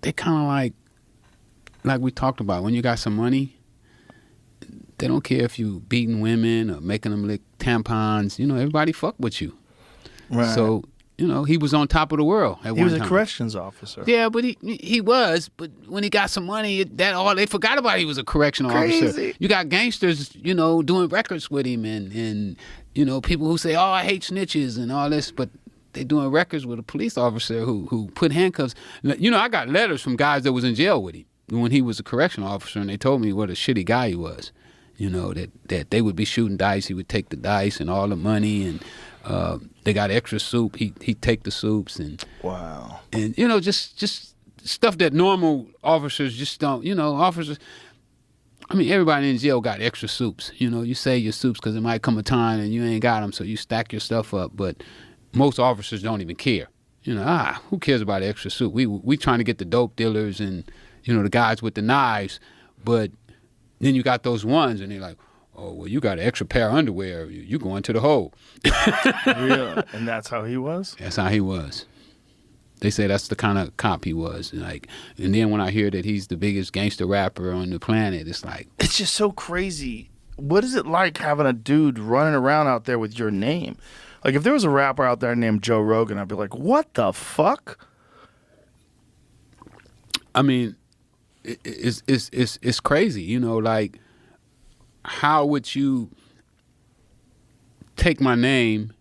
they kind of like we talked about, when you got some money, they don't care if you beating women or making them lick tampons. You know, everybody fuck with you. Right. So, you know, he was on top of the world at one time. He was a corrections officer. Yeah, but he was. But when he got some money, they forgot about he was a correctional officer. You got gangsters, you know, doing records with him, and you know, people who say, "Oh, I hate snitches" and all this, but they doing records with a police officer who put handcuffs. You know, I got letters from guys that was in jail with him when he was a correctional officer, and they told me what a shitty guy he was. You know, that they would be shooting dice. He would take the dice and all the money, and they got extra soup. He'd take the soups, and wow. And you know, just stuff that normal officers just don't. You know, officers. I mean, everybody in jail got extra soups. You know, you save your soups because it might come a time and you ain't got them, so you stack your stuff up. But most officers don't even care. You know, who cares about extra soup? We trying to get the dope dealers and, you know, the guys with the knives, but then you got those ones, and they're like, "Oh, well, you got an extra pair of underwear. You going to the hole." Really? And that's how he was? That's how he was. They say that's the kind of cop he was. And then when I hear that he's the biggest gangster rapper on the planet, it's like, it's just so crazy. What is it like having a dude running around out there with your name? Like, if there was a rapper out there named Joe Rogan, I'd be like, what the fuck? I mean, it's crazy, you know, like, how would you take my name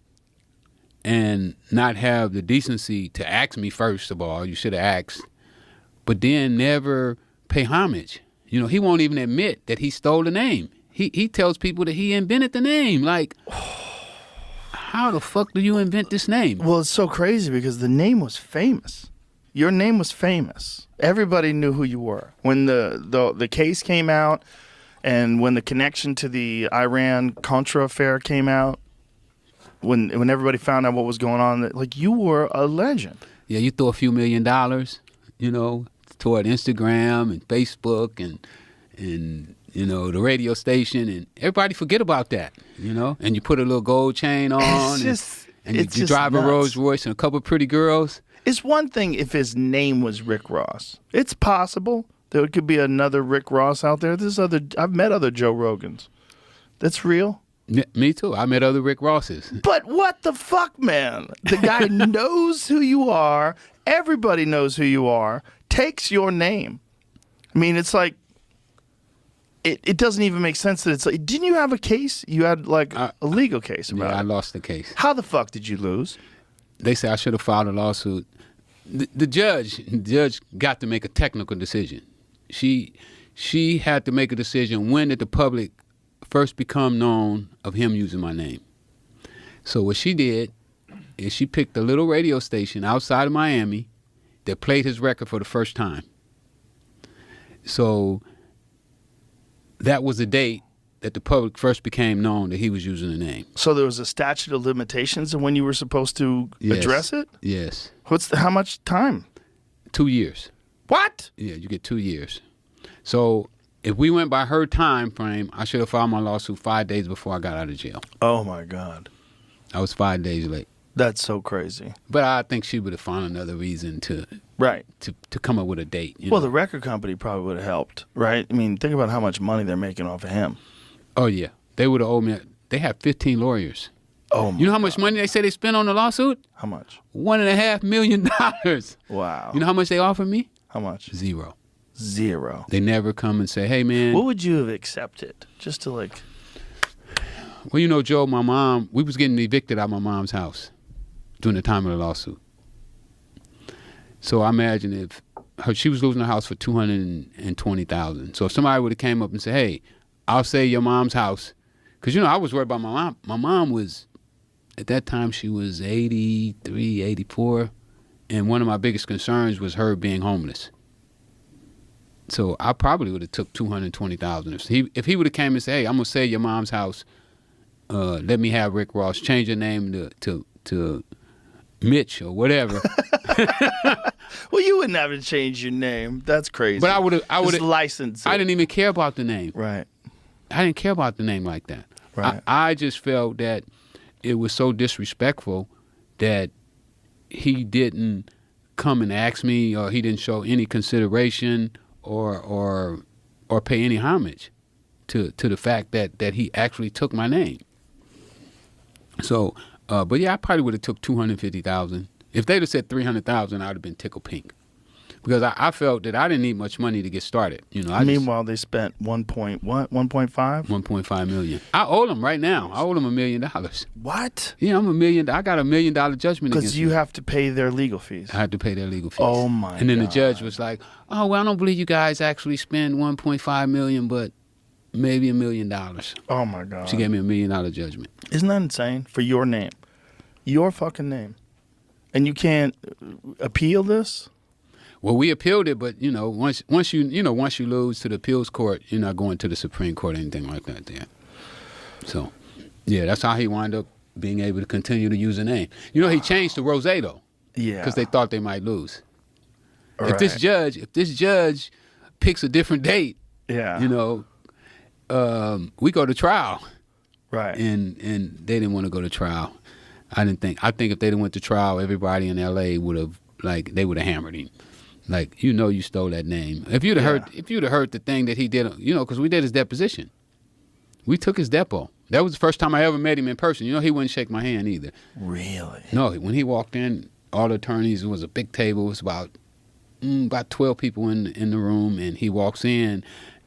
and not have the decency to ask me first of all? You should have asked, but then never pay homage. You know, he won't even admit that he stole the name. He tells people that he invented the name. Like, how the fuck do you invent this name? Well, it's so crazy because the name was famous. Your name was famous. Everybody knew who you were. When the case came out and when the connection to the Iran-Contra affair came out, when everybody found out what was going on, like, you were a legend. Yeah, you throw a few $1 million, you know, toward Instagram and Facebook and you know, the radio station, and everybody forget about that, you know? And you put a little gold chain on, and you drive nuts. a Rolls Royce and a couple of pretty girls. It's one thing if his name was Rick Ross. It's possible there could be another Rick Ross out there. I've met other Joe Rogans. That's real. Yeah, me too. I met other Rick Rosses. But what the fuck, man? The guy knows who you are. Everybody knows who you are. Takes your name. I mean, it's like, it doesn't even make sense that it's like, didn't you have a case? You had like a legal case about it. Yeah, I lost the case. How the fuck did you lose? They say I should have filed a lawsuit. The judge got to make a technical decision. She had to make a decision, when did the public first become known of him using my name. So what she did is she picked a little radio station outside of Miami that played his record for the first time. So that was the date that the public first became known that he was using the name. So there was a statute of limitations of when you were supposed to address it? Yes. How much time? 2 years. What? Yeah, you get 2 years. So if we went by her time frame, I should have filed my lawsuit 5 days before I got out of jail. Oh, my God. I was 5 days late. That's so crazy. But I think she would have found another reason to come up with a date. Well, the record company probably would have helped, right? I mean, think about how much money they're making off of him. Oh, yeah. They would have owed me. They had 15 lawyers. Oh, my You know how much money they say they spent on the lawsuit? How much? $1.5 million. Wow. You know how much they offered me? How much? Zero. They never come and say, hey, man. What would you have accepted? Just to like... Well, you know, Joe, my mom, we was getting evicted out of my mom's house during the time of the lawsuit. So I imagine if she was losing her house for $220,000. So if somebody would have came up and said, hey, I'll save your mom's house. Because, you know, I was worried about my mom. My mom was, at that time, she was 83, 84. And one of my biggest concerns was her being homeless. So I probably would have took $220,000. If he would have came and said, hey, I'm going to save your mom's house. Let me have Rick Ross. Change your name to Mitch or whatever. Well, you wouldn't have to change your name. That's crazy. But I would have licensed it. I didn't even care about the name. Right. I didn't care about the name like that. Right. I just felt that it was so disrespectful that he didn't come and ask me, or he didn't show any consideration or pay any homage to the fact that he actually took my name. So, but yeah, I probably would have took $250,000. If they'd have said $300,000, I'd have been tickled pink, because I felt that I didn't need much money to get started. You know, Meanwhile, they spent 1.5 million. I owe them right now. I owe them $1 million. What? Yeah, I'm $1 million. I got $1 million judgment against because you have to pay their legal fees. I had to pay their legal fees. Oh my! And then God. the judge was like, "Oh well, I don't believe you guys actually spend 1.5 million, but maybe $1 million." Oh my God! She gave me $1 million judgment. Isn't that insane? For your name, your fucking name, and you can't appeal this. Well, we appealed it, but you know, once you lose to the appeals court, you're not going to the Supreme Court or anything like that there. So, yeah, that's how he wound up being able to continue to use the name. You know, he changed to Rose though. Yeah. Because they thought they might lose. Right. If this judge picks a different date, yeah, you know, we go to trial. Right. And they didn't want to go to trial. I think if they didn't went to trial, everybody in LA would have hammered him. Like, you know, you stole that name. If you'd have heard the thing that he did, you know, because we did his deposition. We took his depo. That was the first time I ever met him in person. You know, he wouldn't shake my hand either. Really? No, when he walked in, all the attorneys, it was a big table. It was about 12 people in the room, and he walks in,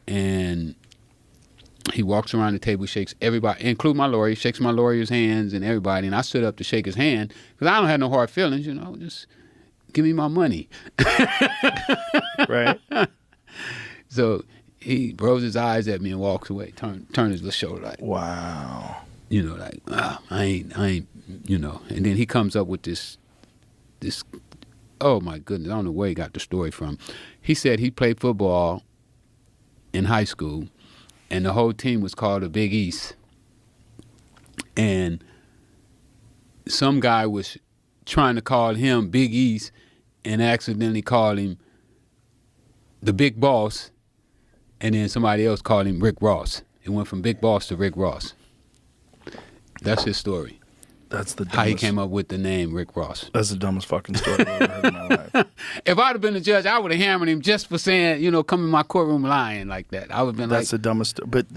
and he walks around the table, shakes everybody, including my lawyer. He shakes my lawyer's hands and everybody, and I stood up to shake his hand because I don't have no hard feelings, you know, just give me my money. Right. So he rolls his eyes at me and walks away, turn his little shoulder like, wow. You know, like, I ain't, you know. And then he comes up with this, oh my goodness, I don't know where he got the story from. He said he played football in high school, and the whole team was called the Big East. And some guy was trying to call him Big East and accidentally called him the Big Boss, and then somebody else called him Rick Ross. It went from Big Boss to Rick Ross. That's his story. That's the dumbest, how he came up with the name Rick Ross. That's the dumbest fucking story I've ever heard in my life. If I'd have been the judge, I would have hammered him just for saying, you know, come in my courtroom lying like that. I would have been that's the dumbest. But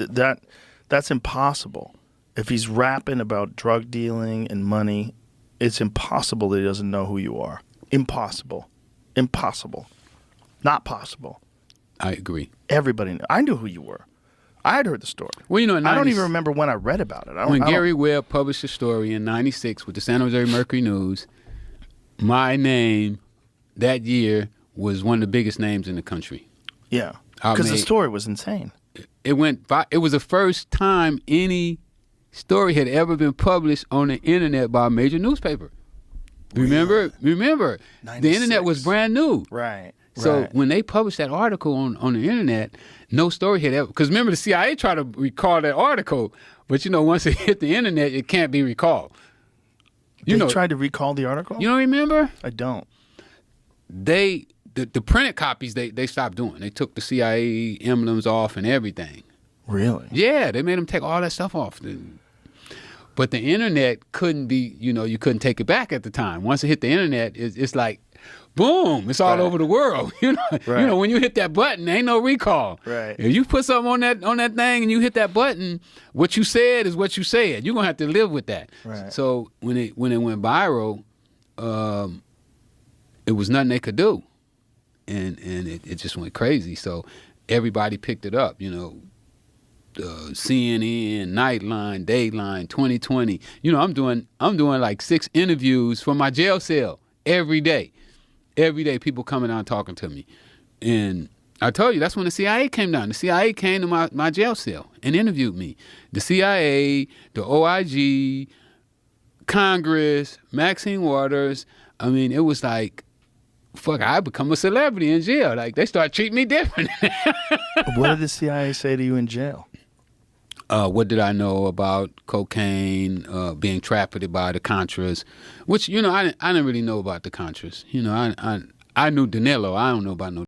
that's impossible. If he's rapping about drug dealing and money, it's impossible that he doesn't know who you are. Impossible. Impossible. Not possible. I agree. Everybody knew. I knew who you were. I had heard the story. Well, you know, I don't even remember when I read about it. When Gary Webb published a story in '96 with the San Jose Mercury News, my name that year was one of the biggest names in the country. Yeah, because the story was insane. It was the first time any story had ever been published on the internet by a major newspaper. Remember, the internet was brand new. Right. So when they published that article on the internet, no story had ever, because remember the CIA tried to recall that article, but you know, once it hit the internet, it can't be recalled. They tried to recall the article? You don't remember? I don't. The printed copies they stopped doing. They took the CIA emblems off and everything. Really? Yeah, they made them take all that stuff off. But the internet couldn't be, you know, you couldn't take it back at the time. Once it hit the internet, it's like, boom, it's all over the world. You know, when you hit that button, ain't no recall. Right. If you put something on that thing and you hit that button, what you said is what you said. You're gonna have to live with that. Right. So when it went viral, it was nothing they could do, and it just went crazy. So everybody picked it up. You know, CNN, Nightline, Dateline, 2020. You know, I'm doing like 6 interviews from my jail cell every day. Every day, people coming out and talking to me. And I told you, that's when the CIA came down. The CIA came to my jail cell and interviewed me. The CIA, the OIG, Congress, Maxine Waters. I mean, it was like, fuck, I become a celebrity in jail. Like, they start treating me different. What did the CIA say to you in jail? What did I know about cocaine, being trafficked by the Contras, which, you know, I didn't really know about the Contras. You know, I knew Danilo. I don't know about no